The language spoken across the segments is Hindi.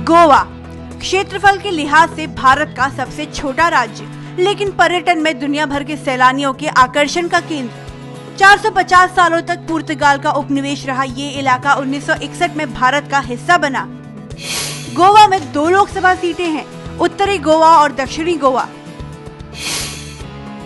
गोवा क्षेत्रफल के लिहाज से भारत का सबसे छोटा राज्य, लेकिन पर्यटन में दुनिया भर के सैलानियों के आकर्षण का केंद्र। 450 सालों तक पुर्तगाल का उपनिवेश रहा ये इलाका 1961 में भारत का हिस्सा बना। गोवा में 2 लोकसभा सीटें हैं, उत्तरी गोवा और दक्षिणी गोवा।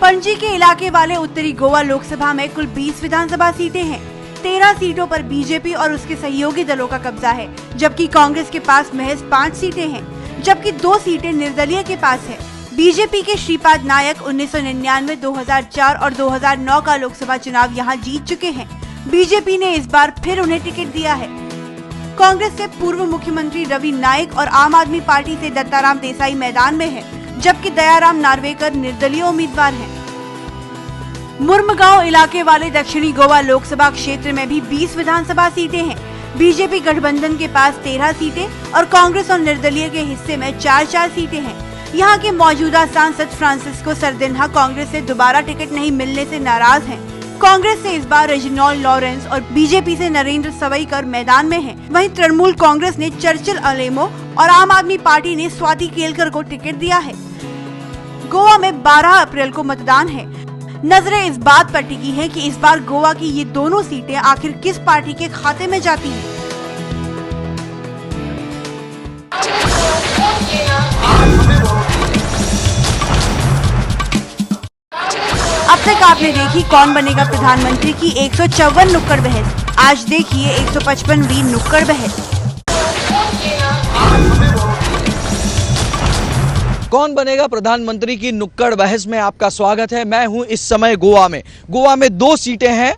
पणजी के इलाके वाले उत्तरी गोवा लोकसभा में कुल 20 विधानसभा सीटें हैं। 13 सीटों पर बीजेपी और उसके सहयोगी दलों का कब्जा है, जबकि कांग्रेस के पास महज 5 सीटें हैं, जबकि 2 सीटें निर्दलीय के पास है। बीजेपी के श्रीपाद नायक 1999, 2004 और 2009 का लोकसभा चुनाव यहां जीत चुके हैं। बीजेपी ने इस बार फिर उन्हें टिकट दिया है। कांग्रेस से पूर्व मुख्यमंत्री रवि नाइक और आम आदमी पार्टी से दत्ताराम देसाई मैदान में है, जबकि दयाराम नार्वेकर निर्दलीय उम्मीदवार हैं। मुर्मगांव इलाके वाले दक्षिणी गोवा लोकसभा क्षेत्र में भी 20 विधानसभा सीटें हैं। बीजेपी गठबंधन के पास 13 सीटें और कांग्रेस और निर्दलीय के हिस्से में 4-4 सीटें हैं। यहां के मौजूदा सांसद फ्रांसिस्को सरदिन्हा कांग्रेस से दोबारा टिकट नहीं मिलने से नाराज हैं। कांग्रेस से इस बार रेजिनॉल्ड लॉरेंस और बीजेपी से नरेंद्र सवईकर मैदान में हैं। वहीं तृणमूल कांग्रेस ने चर्चिल अलेमो और आम आदमी पार्टी ने स्वाति केलकर को टिकट दिया है। गोवा में 12 अप्रैल को मतदान है। नजरें इस बात पर टिकी हैं कि इस बार गोवा की ये दोनों सीटें आखिर किस पार्टी के खाते में जाती हैं। अब तक आपने देखी कौन बनेगा प्रधानमंत्री की 154 नुक्कड़ बहस। आज देखिए 155वीं नुक्कड़ बहस। कौन बनेगा प्रधानमंत्री की नुक्कड़ बहस में आपका स्वागत है। मैं हूं इस समय गोवा में 2 सीटें हैं।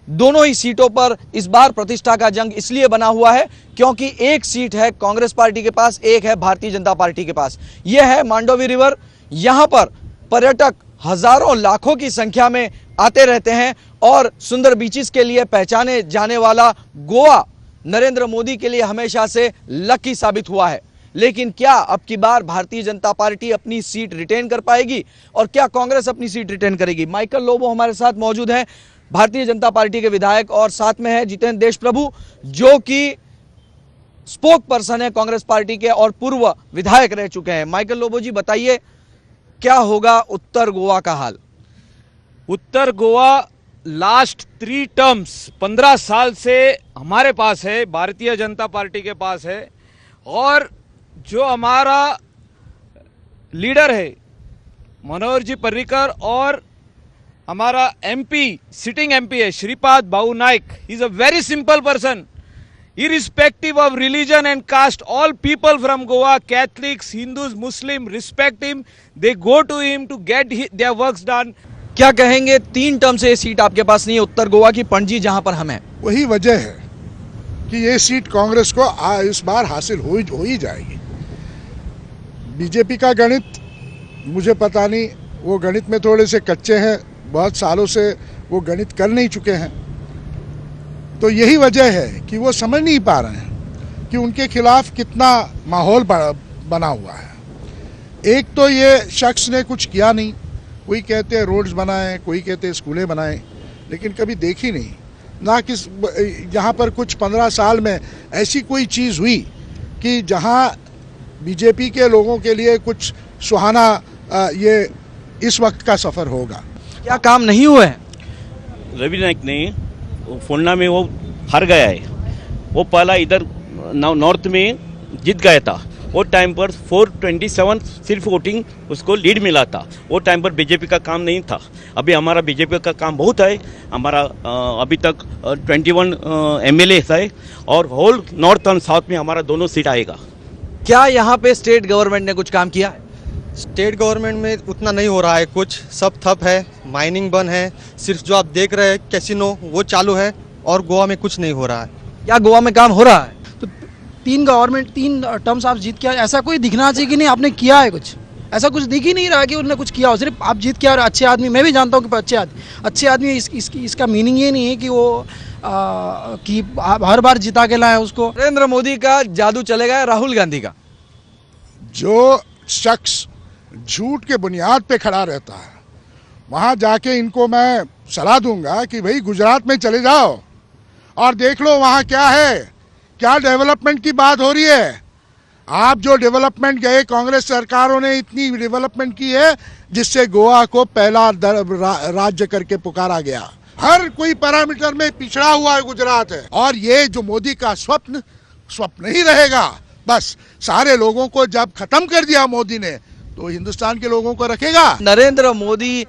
दोनों ही सीटों पर इस बार प्रतिष्ठा का जंग इसलिए बना हुआ है क्योंकि एक सीट है कांग्रेस पार्टी के पास, एक है भारतीय जनता पार्टी के पास। यह है मांडोवी रिवर। यहां पर पर्यटक हजारों लाखों की संख्या में आते रहते हैं और सुंदर बीचेस के लिए पहचाने जाने वाला गोवा नरेंद्र मोदी के लिए हमेशा से लकी साबित हुआ है। लेकिन क्या अब की बार भारतीय जनता पार्टी अपनी सीट रिटेन कर पाएगी और क्या कांग्रेस अपनी सीट रिटेन करेगी? माइकल लोबो हमारे साथ मौजूद हैं, भारतीय जनता पार्टी के विधायक, और साथ में है जितेंद्र देशप्रभु जो कि स्पोक पर्सन है कांग्रेस पार्टी के और पूर्व विधायक रह चुके हैं। माइकल लोबो जी, बताइए क्या होगा उत्तर गोवा का हाल? उत्तर गोवा लास्ट 3 टर्म्स 15 साल से हमारे पास है, भारतीय जनता पार्टी के पास है। और जो हमारा लीडर है मनोहर जी पर्रिकर और हमारा एमपी, सिटिंग एमपी है Shripad Babu Naik, is a very simple person, irrespective of religion and caste. All people from Goa, Catholics, Hindus, Muslim, respect him. They go to him to get their works done. क्या कहेंगे, 3 टर्म से ये सीट आपके पास नहीं है उत्तर गोवा की, पणजी जहां पर हम हैं? वही वजह है कि ये सीट कांग्रेस को इस बार हासिल हो ही जाएगी। बीजेपी का गणित मुझे पता नहीं, वो गणित में थोड़े से कच्चे हैं, बहुत सालों से वो गणित कर नहीं चुके हैं। तो यही वजह है कि वो समझ नहीं पा रहे हैं कि उनके खिलाफ कितना माहौल बना हुआ है। एक तो ये शख्स ने कुछ किया नहीं, कोई कहते हैं रोड्स बनाए, कोई कहते हैं स्कूलें बनाए, लेकिन कभी देखी नहीं ना कि यहाँ पर कुछ 15 साल में ऐसी कोई चीज़ हुई कि जहाँ बीजेपी के लोगों के लिए कुछ सुहाना ये इस वक्त का सफ़र होगा। क्या काम नहीं हुए हैं? रवि नाइक ने फोलना में वो हार गया है। वो पहला इधर नॉर्थ में जीत गया था। वो टाइम पर 427 सिर्फ वोटिंग उसको लीड मिला था। वो टाइम पर बीजेपी का काम नहीं था। अभी हमारा बीजेपी का काम बहुत है। हमारा अभी तक 21 एमएलए है और होल नॉर्थ और साउथ में हमारा दोनों सीट आएगा। क्या यहाँ पे स्टेट गवर्नमेंट ने कुछ काम किया है? स्टेट गवर्नमेंट में उतना नहीं हो रहा है, कुछ सब ठप है, माइनिंग बंद है, सिर्फ जो आप देख रहे हैं कैसीनो वो चालू है और गोवा में कुछ नहीं हो रहा है। क्या गोवा में काम हो रहा है? तो 3 टर्म्स आप जीत के, ऐसा कोई दिखना चाहिए कि नहीं आपने किया है कुछ। ऐसा कुछ दिख ही नहीं रहा कि उन्होंने कुछ किया हो। सिर्फ आप जीत के और अच्छे आदमी, मैं भी जानता हूँ कि अच्छे आदमी इसका मीनिंग ये नहीं है कि वो कि हर बार जिता के लाए उसको। नरेंद्र मोदी का जादू चलेगा, राहुल गांधी का? जो शख्स झूठ के बुनियाद पे खड़ा रहता है, वहाँ जाके इनको मैं सलाह दूंगा कि भाई गुजरात में चले जाओ और देख लो वहाँ क्या है, क्या डेवलपमेंट की बात हो रही है। आप जो डेवलपमेंट गए कांग्रेस सरकारों ने इतनी डेवलपमेंट की है जिससे गोवा को पहला राज्य करके पुकारा गया। हर कोई पैरामीटर में पिछड़ा हुआ है गुजरात है, और ये जो मोदी का स्वप्न ही रहेगा। बस सारे लोगों को जब खत्म कर दिया मोदी ने तो हिंदुस्तान के लोगों को रखेगा। नरेंद्र मोदी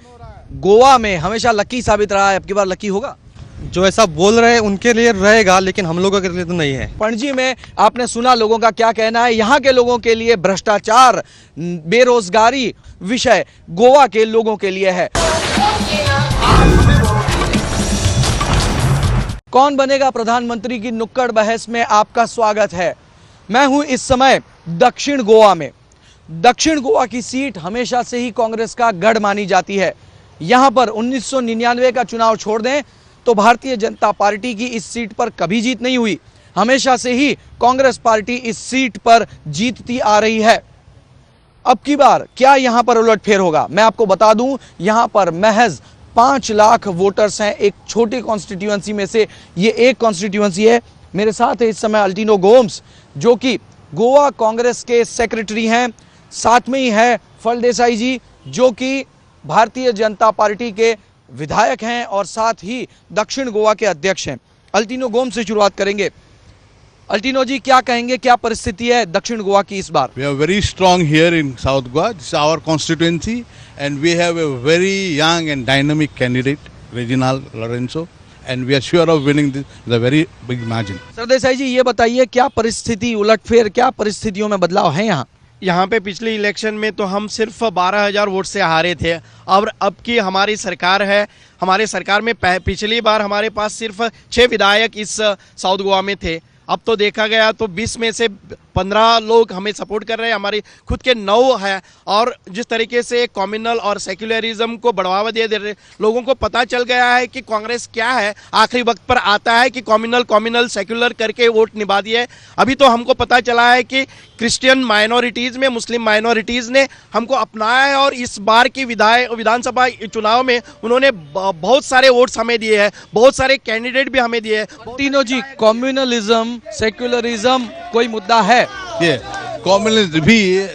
गोवा में हमेशा लकी साबित रहा है, अब की बार लकी होगा? जो ऐसा बोल रहे हैं उनके लिए रहेगा, लेकिन हम लोगों के लिए तो नहीं है। पणजी में आपने सुना लोगों का क्या कहना है। यहाँ के लोगों के लिए भ्रष्टाचार, बेरोजगारी विषय गोवा के लोगों के लिए है। कौन बनेगा प्रधानमंत्री की नुक्कड़ बहस में आपका स्वागत है। मैं हूं इस समय दक्षिण गोवा में। दक्षिण गोवा की सीट हमेशा से ही कांग्रेस का गढ़ मानी जाती है। यहां पर 1999 का चुनाव छोड़ दें तो भारतीय जनता पार्टी की इस सीट पर कभी जीत नहीं हुई। हमेशा से ही कांग्रेस पार्टी इस सीट पर जीतती आ रही है। अब की बार क्या यहां पर उलटफेर होगा? मैं आपको बता दूं, यहां पर महज 5 लाख वोटर्स हैं। एक छोटी कॉन्स्टिट्यूएंसी में से ये एक कॉन्स्टिट्यूएंसी है। मेरे साथ है इस समय अल्टीनो गोम्स, जो कि गोवा कांग्रेस के सेक्रेटरी हैं। साथ में ही है फलदेसाई जी, जो कि भारतीय जनता पार्टी के विधायक हैं और साथ ही दक्षिण गोवा के अध्यक्ष हैं। अल्टीनो गोम्स से शुरुआत करेंगे। अल्टीनो जी, क्या कहेंगे, क्या परिस्थिति है दक्षिण गोवा की इस बार? We are very strong here in South Goa. This is our constituency and we have a very young and dynamic candidate, Reginald Lorenzo, and we are sure of winning this with a very big margin. Sardesai जी, ये बताइए क्या परिस्थिति, उलटफेर, क्या परिस्थितियों में बदलाव है यहाँ? यहाँ पे पिछले इलेक्शन में तो हम सिर्फ 12,000 वोट से हारे थे। अब की हमारी सरकार है, हमारे सरकार में पिछली बार हमारे पास सिर्फ 6 विधायक इस साउथ गोवा में थे। अब तो देखा गया तो 20 में से 15 लोग हमें सपोर्ट कर रहे हैं, हमारी खुद के 9 है। और जिस तरीके से कम्युनल और सेक्युलरिज्म को बढ़ावा दे रहे, लोगों को पता चल गया है कि कांग्रेस क्या है। आखिरी वक्त पर आता है कि कम्युनल सेक्युलर करके वोट निभा दिए। अभी तो हमको पता चला है कि क्रिश्चियन माइनॉरिटीज़ में मुस्लिम माइनॉरिटीज़ ने हमको अपनाया है और इस बार की विधानसभा चुनाव में उन्होंने बहुत सारे वोट्स हमें दिए हैं, बहुत सारे कैंडिडेट भी हमें दिए हैं। तीनों जी, कम्युनलिज्म, सेक्युलरिज्म कोई मुद्दा है? Yeah, communism.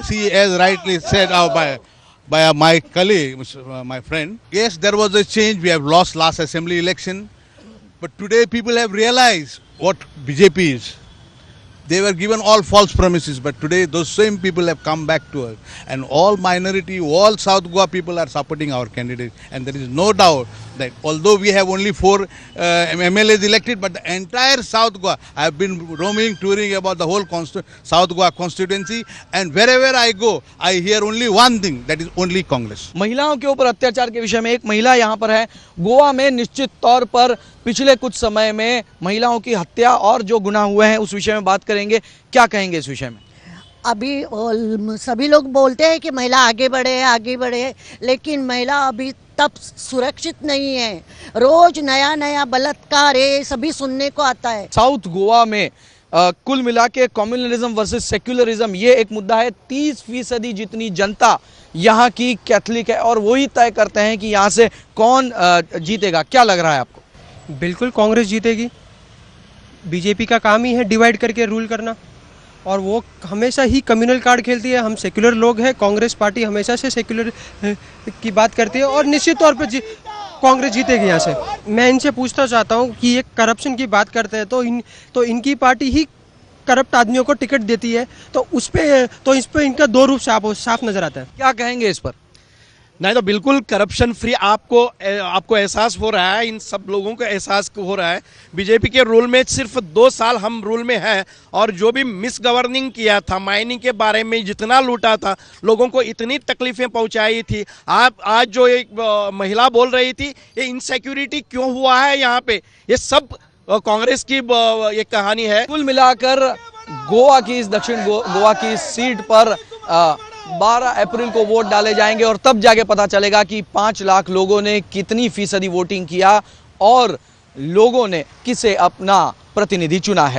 See, as rightly said by my colleague, my friend. Yes, there was a change. We have lost last assembly election, but today people have realized what BJP is. They were given all false promises, but today those same people have come back to us, and all minority, all South Goa people are supporting our candidate, and there is no doubt that although we have only 4 MLAs elected, but the entire South Goa, I have been roaming, touring about the whole South Goa constituency, and wherever I go, I hear only one thing, that is only Congress. महिलाओं के ऊपर अत्याचार के विषय में एक महिला यहाँ पर है। गोवा में निश्चित तौर पर पिछले कुछ समय में महिलाओं की हत्या और जो गुनाह हुए हैं उस विषय में बात करेंगे। क्या कहेंगे इस विषय में? अभी सभी लोग बोलते हैं कि महिला आगे बढ़े, लेकिन महिला अभी तब सुरक्षित नहीं है। रोज नया बलात्कार है, सभी सुनने को आता है। साउथ गोवा में कुल मिला के कम्युनलिज्म वर्सेस सेक्युलरिज्म ये एक मुद्दा है। 30% जितनी जनता यहाँ की कैथलिक है और वही तय करते हैं कि यहाँ से कौन जीतेगा। क्या लग रहा है आपको? बिल्कुल कांग्रेस जीतेगी। बीजेपी का काम ही है डिवाइड करके रूल करना, और वो हमेशा ही कम्युनल कार्ड खेलती है। हम सेक्युलर लोग हैं, कांग्रेस पार्टी हमेशा से सेक्युलर की बात करती है और निश्चित तौर पर कांग्रेस जीतेगी यहाँ से। मैं इनसे पूछना चाहता हूँ कि ये करप्शन की बात करते हैं तो इनकी पार्टी ही करप्ट आदमियों को टिकट देती है, तो इस पे इनका 2 रूप साफ नजर आता है। क्या कहेंगे इस पर? नहीं तो बिल्कुल करप्शन फ्री आपको एहसास हो रहा है, इन सब लोगों को एहसास हो रहा है। बीजेपी के रूल में सिर्फ 2 साल हम रूल में हैं और जो भी मिस गवर्निंग किया था, माइनिंग के बारे में जितना लूटा था, लोगों को इतनी तकलीफें पहुंचाई थी। आप आज जो एक महिला बोल रही थी ये इनसिक्योरिटी क्यों हुआ है यहाँ पे, ये सब कांग्रेस की एक कहानी है। कुल मिलाकर गोवा की इस दक्षिण गोवा की सीट पर 12 अप्रैल को वोट डाले जाएंगे और तब जाके पता चलेगा कि 5 लाख लोगों ने कितनी फीसदी वोटिंग किया और लोगों ने किसे अपना प्रतिनिधि चुना है।